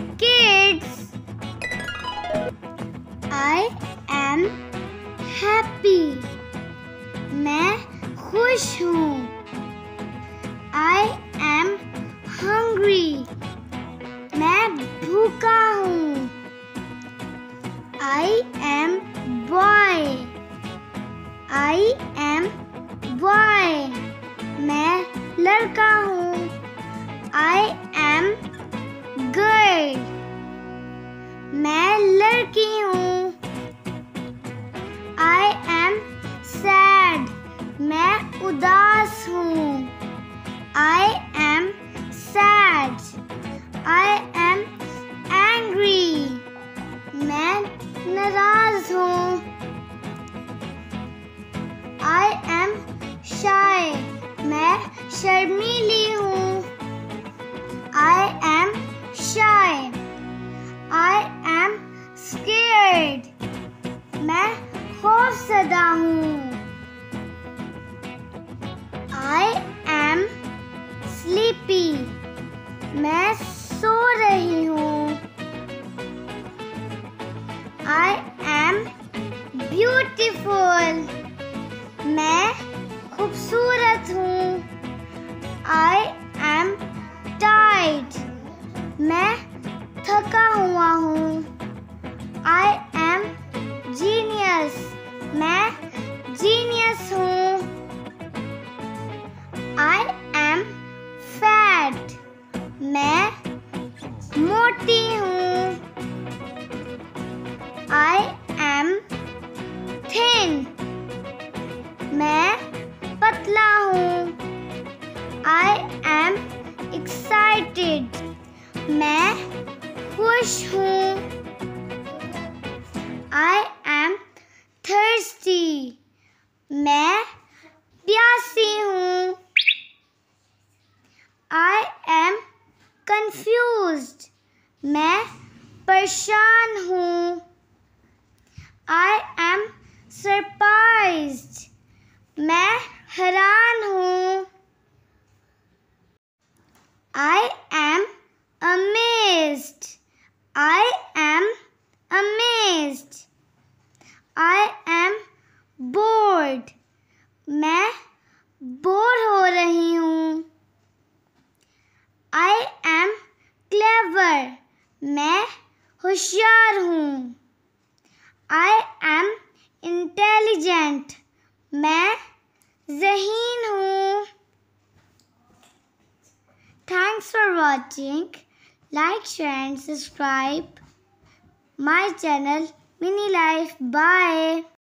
Kids, I am happy. मैं खुश हूँ. I am hungry. मैं भूखा हूँ. I am boy. I am boy. मैं लड़का हूँ. I am girl. मैं लड़की हूँ. I am sad. मैं उदास हूँ. I am sad. I am angry. मैं नाराज हूँ. I am shy. मैं शर्मीली हूँ. I am shy. I am scared. मैं खौफज़दा हूँ. I am sleepy. मैं सो रही हूँ. I am beautiful. मैं खूबसूरत हूँ. I am tired. मैं थका हुआ हूँ. I am genius. मैं जीनियस हूँ. I am fat. मैं मोटी हूँ. I am thin. मैं पतला हूँ. I am excited. मैं खुश हूँ. I am thirsty. मैं प्यासी हूँ. I am confused. मैं परेशान हूँ. I am surprised. मैं हैरान हूँ. I am amazed. I am amazed. I am bored. मैं बोर हो रही हूँ. I am clever. मैं होशियार हूँ. I am intelligent. मैं ज़हीन हूँ. Thanks for watching. Like, share and subscribe my channel Mini Life. Bye.